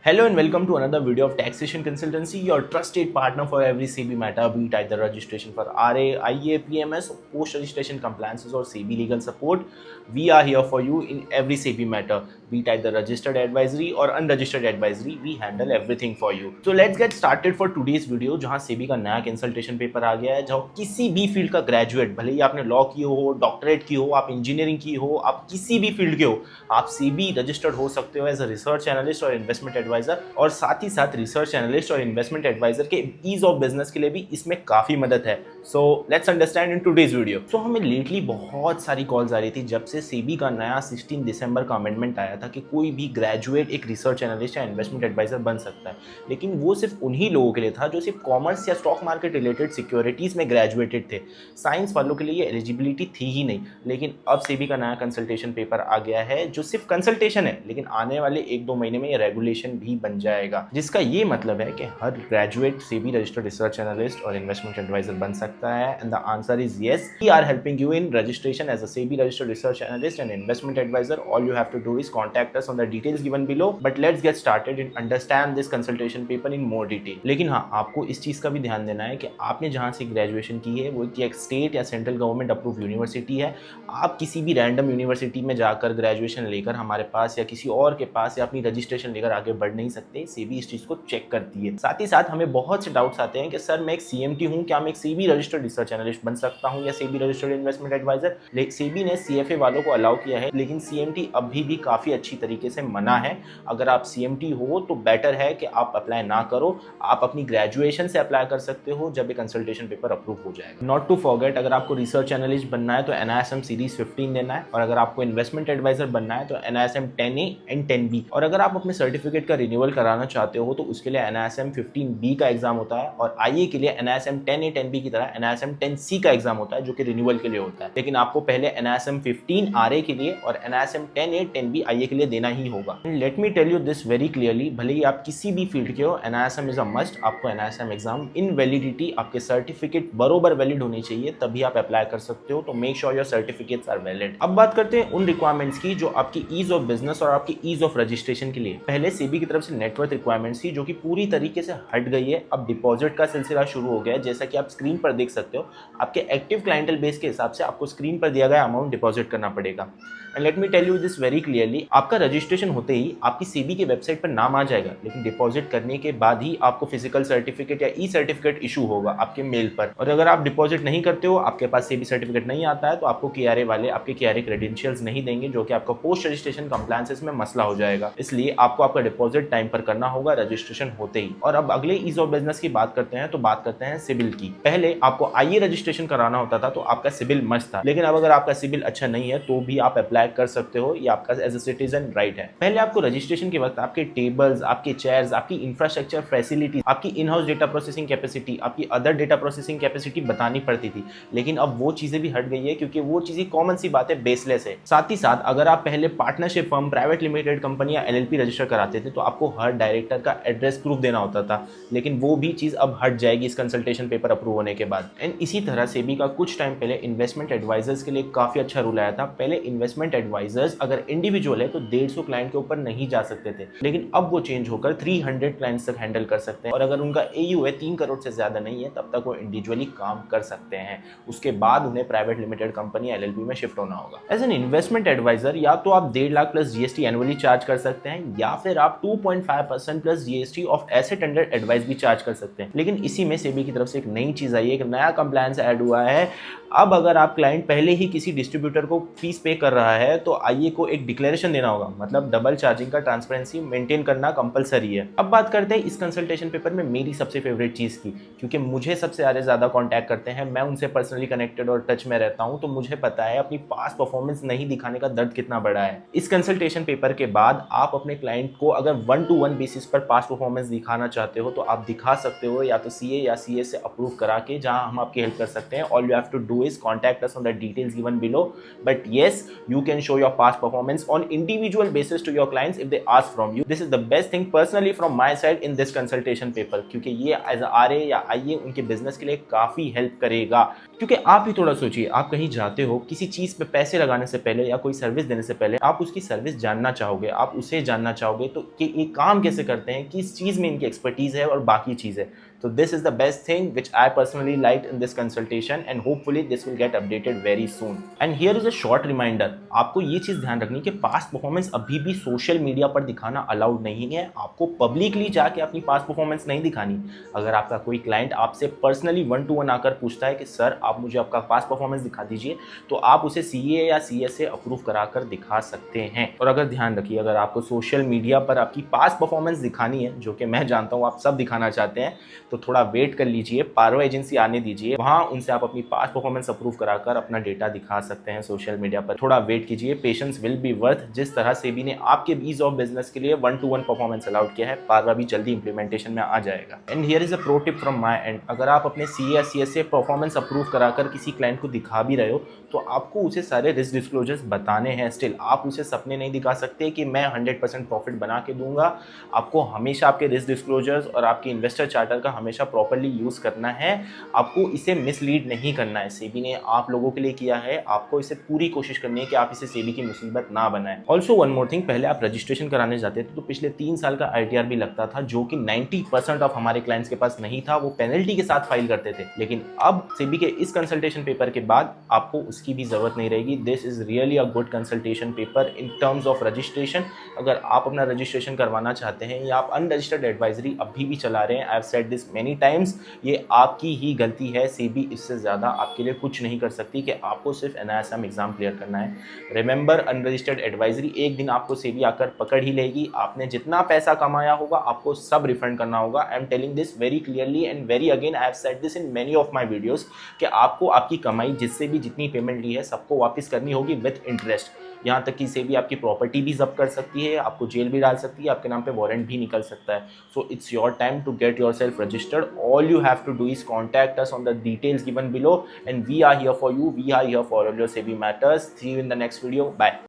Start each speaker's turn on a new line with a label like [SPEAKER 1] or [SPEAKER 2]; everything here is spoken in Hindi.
[SPEAKER 1] Hello and welcome to another video of Taxation Consultancy, your trusted partner for every SEBI matter, be it either registration for RA, IA, PMS, post-registration compliances or SEBI legal support. We are here for you in every SEBI matter, be it either registered advisory or unregistered advisory. We handle everything for you. So let's get started for today's video, जहां SEBI का नया कंसल्टेशन पेपर आ गया है, जहां किसी भी फील्ड का ग्रेजुएट, भले ही आपने लॉ की हो, डॉक्टरेट की हो, आप इंजीनियरिंग की हो, आप किसी भी फील्ड के हो, आप SEBI रजिस्टर्ड हो सकते हो एज अ रिसर्च एनालिस्ट और इन्वेस्टमेंट एडवाइजर, और साथ ही साथ रिसर्च एनालिस्ट और इन्वेस्टमेंट एडवाइजर के ईज ऑफ बिजनेस के लिए भी इसमें काफी मदद है. So let's understand in today's video. So हमें लेटली बहुत सारी कॉल्स आ रही थी जब से SEBI का नया 16 दिसंबर का अमेंडमेंट आया था कि कोई भी ग्रेजुएट एक रिसर्च एनालिस्ट या इन्वेस्टमेंट एडवाइजर बन सकता है. लेकिन वो सिर्फ उन्हीं लोगों के लिए था जो सिर्फ कॉमर्स या स्टॉक मार्केट रिलेटेड सिक्योरिटीज में ग्रेजुएटेड थे. साइंस वालों के लिए ये एलिजिबिलिटी थी ही नहीं. लेकिन अब SEBI का नया कंसल्टेशन पेपर आ गया है जो सिर्फ कंसल्टेशन है, लेकिन आने वाले 1-2 महीने में ये रेगुलेशन भी बन जाएगा, जिसका ये मतलब है कि हर graduate SEBI registered research analyst और इन्वेस्टमेंट एडवाइजर बन सकता है. And the answer is yes. We are helping you in registration as a SEBI registered research analyst and investment adviser. All you have to do is contact us on the details given below. But let's get started in understand this consultation paper in more detail. लेकिन हाँ, आपको इस चीज का भी ध्यान देना है कि आपने जहां से ग्रेजुएशन की है वो एक स्टेट या सेंट्रल गवर्नमेंट अप्रूव यूनिवर्सिटी है. आप किसी भी रैंडम यूनिवर्सिटी में जाकर ग्रेजुएशन लेकर हमारे पास या किसी और के पास या अपनी रजिस्ट्रेशन लेकर आगे बढ़ नहीं सकते. SEBI इस चीज को चेक करती है. साथ ही साथ हमें बहुत से डाउट्स आते हैं कि सर मैं एक CMT हूं, क्या मैं एक SEBI रजिस्टर्ड रिसर्च एनालिस्ट बन सकता हूं या SEBI registered investment adviser. SEBI ने CFA वालों को अलाउ किया है, लेकिन CMT अभी भी काफी अच्छी तरीके से मना है. अगर आप CMT हो तो बेटर है कि आप अप्लाई ना करो. आप अपनी ग्रेजुएशन से अप्लाई कर सकते हो जब ये कंसल्टेशन पेपर अप्रूव हो जाएगा. नॉट टू फॉरगेट, अगर आपको रिसर्च एनालिस्ट बनना है तो NISM सीरीज 15 देना है, और अगर आपको इन्वेस्टमेंट एडवाइजर बनना है तो NISM 10A एंड 10B. और अगर आप अपने सर्टिफिकेट का रिन्यूअल कराना चाहते हो तो उसके लिए NISM 15B का एग्जाम होता है, और IA के लिए NISM 10A 10B की तरह NISM 10C का एग्जाम होता है जो कि रिन्यूअल के लिए होता है. लेकिन आपको पहले NISM 15 RA के लिए और NISM 10A 10B IA के लिए देना ही होगा. Let me tell you this very clearly, भले ही आप किसी भी फील्ड के हो, NISM इज अ मस्ट. आपको NISM एग्जाम इन वैलिडिटी, आपके सर्टिफिकेट बरोबर वैलिड होनी चाहिए, तभी आप अप्लाई कर सकते हो. तो make sure your certificates are valid. अब बात करते हैं उन रिक्वायरमेंट्स की जो आपकी ईज ऑफ बिजनेस और आपकी ईज ऑफ रजिस्ट्रेशन के लिए. पहले SEBI की तरफ से नेटवर्क रिक्वायरमेंट्स थी जो कि पूरी तरीके से हट गई है. अब डिपॉजिट का सिलसिला शुरू हो गया है. जैसा कि आप स्क्रीन पर देख सकते हो, आपके एक्टिव क्लाइंटल बेस के हिसाब से आपको स्क्रीन पर दिया गया अमाउंट डिपॉजिट करना पड़ेगा. And let me tell you this very clearly, आपका रजिस्ट्रेशन होते ही आपकी SEBI के वेबसाइट पर नाम आ जाएगा, लेकिन डिपॉजिट करने के बाद ही आपको फिजिकल सर्टिफिकेट या ई सर्टिफिकेट इशू होगा आपके मेल पर. और अगर आप डिपॉजिट नहीं करते हो, आपके पास SEBI सर्टिफिकेट नहीं आता है, तो आपको KRA वाले आपके KRA क्रेडेंशियल्स नहीं देंगे, जो कि आपका पोस्ट रजिस्ट्रेशन कंप्लायंसेस में मसला हो जाएगा. इसलिए आपको आपका डिपॉजिट टाइम पर करना होगा रजिस्ट्रेशन होते ही. और अब अगले ईज ऑफ बिजनेस की बात करते हैं, तो बात करते हैं सिबिल की. पहले आपको IA रजिस्ट्रेशन कराना होता था तो आपका सिबिल मस्त था, लेकिन अब अगर आपका सिबिल अच्छा नहीं है तो भी आप अप्लाई कर सकते हो. ये आपका एज अ सिटीजन राइट है. पहले आपको रजिस्ट्रेशन के वक्त आपके टेबल्स, आपके चेयर्स, आपकी इंफ्रास्ट्रक्चर फैसिलिटी, आपकी in house data processing capacity, आपकी अदर डेटा प्रोसेसिंग कैपेसिटी बतानी पड़ती थी. लेकिन अब वो चीजें भी हट गई है, क्योंकि वो चीजें कॉमन सी बातें बेसलेस है. साथ ही साथ अगर आप पहले partnership firm, private limited company या LLP रजिस्टर कराते थे तो आपको हर डायरेक्टर का एड्रेस प्रूफ देना होता था, लेकिन वो भी चीज अब हट जाएगी इस कंसल्टेशन पेपर अप्रूव होने के बाद. एंड इसी तरह SEBI का कुछ टाइम पहले इन्वेस्टमेंट एडवाइजर्स के लिए काफी अच्छा रूल आया था. पहले इन्वेस्टमेंट एडवाइजर्स अगर इंडिविजुअल है तो 150 क्लाइंट के ऊपर नहीं जा सकते थे, लेकिन अब वो चेंज होकर 300 क्लाइंट्स तक हैंडल कर सकते हैं. और अगर उनका AU है 3 करोड़ से ज्यादा नहीं है, तब तक वो इंडिविजुअली काम कर सकते हैं. उसके बाद उन्हें प्राइवेट लिमिटेड कंपनी LLP में शिफ्ट होना होगा. एज एन इन्वेस्टमेंट एडवाइजर या तो आप 1.5 lakh plus GST annually charge कर सकते हैं, या फिर आप 2.5% plus GST of asset under advice भी चार्ज कर सकते हैं. लेकिन इसी में SEBI की तरफ से एक नई चीज आई है, एक नया कंप्लायंस ऐड हुआ है. अब अगर आप क्लाइंट पहले ही किसी डिस्ट्रीब्यूटर को फीस पे कर रहा है तो IA को एक डिक्लेरेशन देना होगा. मतलब डबल चार्जिंग का ट्रांसपेरेंसी मेंटेन करना कंपलसरी है. अब बात करते हैं इस कंसल्टेशन पेपर में मेरी सबसे फेवरेट चीज की, क्योंकि मुझे सबसे ज्यादा कांटेक्ट करते हैं, मैं उनसे पर्सनली कनेक्टेड और टच में रहता हूं, तो मुझे पता है अपनी पास्ट परफॉर्मेंस नहीं दिखाने का दर्द कितना बड़ा है. इस कंसल्टेशन पेपर के बाद आप अपने क्लाइंट को अगर 1-to-1 बेसिस पर पास्ट परफॉर्मेंस दिखाना चाहते हो तो आप दिखा सकते हो, या तो CA या CS से अप्रूव करा के, जहां हम आपकी हेल्प कर सकते हैं. All you have to do is contact us on the details given below. But yes, you can show your past performance on individual basis to your clients if they ask from you. This is the best thing personally from my side in this consultation paper, क्योंकि ये as a RA या IA उनके बिजनेस के लिए काफी हेल्प करेगा. क्योंकि आप ही थोड़ा सोचिए, आप कहीं जाते हो, किसी चीज पे पैसे लगाने से पहले या कोई सर्विस देने से पहले आप उसकी सर्विस जानना चाहोगे, आप उसे जानना चाहोगे, तो कि ये काम कैसे करते हैं, किस चीज़ में इनकी एक्सपर्टीज़ है और बाकी चीज़ है। तो this is the best thing which I personally like in this consultation and hopefully this will get updated very soon. And here is a short reminder, आपको ये चीज़ ध्यान रखनी कि पास्ट परफॉर्मेंस अभी भी सोशल मीडिया पर दिखाना अलाउड नहीं है। आपको पब्लिकली जाके अपनी पास्ट परफॉर्मेंस नहीं दिखानी। अगर आपका कोई क्लाइंट आपसे पर्सनली 1-to-1 आकर पूछता है कि सर आप मुझे आपका पास्ट परफॉर्मेंस दिखा दीजिए, तो आप उसे CA या CS से अप्रूव कराकर दिखा सकते हैं। और अगर ध्यान रखिए, अगर आपको सोशल मीडिया पर आपकी पास्ट परफॉर्मेंस दिखानी है, जो कि मैं जानता हूँ आप सब दिखाना चाहते हैं, तो थोड़ा वेट कर लीजिए, पारवा एजेंसी आने दीजिए, वहाँ उनसे आप अपनी पास्ट परफॉर्मेंस अप्रूव कराकर अपना डेटा दिखा सकते हैं सोशल मीडिया पर। थोड़ा वेट कीजिए, पेशेंस विल बी वर्थ। जिस तरह सेबी ने आपके ईज ऑफ बिजनेस के लिए 1-to-1 परफॉर्मेंस अलाउड किया है, पारवा भी जल्दी इंप्लीमेंटेशन में आ जाएगा। And here is a pro tip from my and, अगर आप अपने CA या CS से परफॉर्मेंस अप्रूव कराकर किसी क्लाइंट को दिखा भी रहे हो, तो आपको उसे सारे रिस्क डिस्क्लोजर्स बताने हैं। स्टिल आप उसे सपने नहीं दिखा सकते कि मैं 100% प्रॉफिट बना के दूंगा। आपको हमेशा आपके रिस्क डिस्क्लोजर्स और आपके इन्वेस्टर चार्टर का हमेशा प्रॉपर्ली यूज़ करना है। आपको इसे मिसलीड नहीं करना है। सेबी ने आप लोगों के लिए किया है, आपको इसे पूरी कोशिश करनी है कि आप इसे सेबी की मुसीबत ना बनाएं। ऑल्सो वन मोर थिंग, पहले आप रजिस्ट्रेशन कराने जाते थे तो पिछले 3 साल का ITR भी लगता था, जो कि 90% ऑफ हमारे क्लाइंट्स के पास नहीं था। वो पेनल्टी के साथ फाइल करते थे, लेकिन अब सेबी के इस कंसल्टेशन पेपर के बाद आपको उसकी भी जरूरत नहीं रहेगी। This is really a good consultation paper in terms of registration. अगर आप अपना रजिस्ट्रेशन करवाना चाहते हैं या आप अनरजिस्टर्ड एडवाइजरी अभी भी चला रहे हैं, I have said this many times, ये आपकी ही गलती है। सेबी इससे ज़्यादा आपके लिए कुछ नहीं कर सकती कि आपको सिर्फ NISM एग्जाम क्लियर करना है। रिमेंबर, अनरजिस्टर्ड एडवाइजरी एक दिन आपको सेबी आकर पकड़ ही लेगी। आपने जितना पैसा कमाया होगा आपको सब रिफंड करना होगा। I am telling this very clearly and very again, I have said this in many of my videos कि आपको आपकी कमाई जिससे भी जितनी पेमेंट ली है सबको वापस करनी होगी विथ इंटरेस्ट। यहाँ तक कि सेबी आपकी प्रॉपर्टी भी जब्त कर सकती है, आपको जेल भी डाल सकती है, आपके नाम पे वारंट भी निकल सकता है। So it's your time to get yourself registered. All you have to do is contact us on the details given below and we are here for you, we are here for all your SEBI matters. See you in the next video, bye.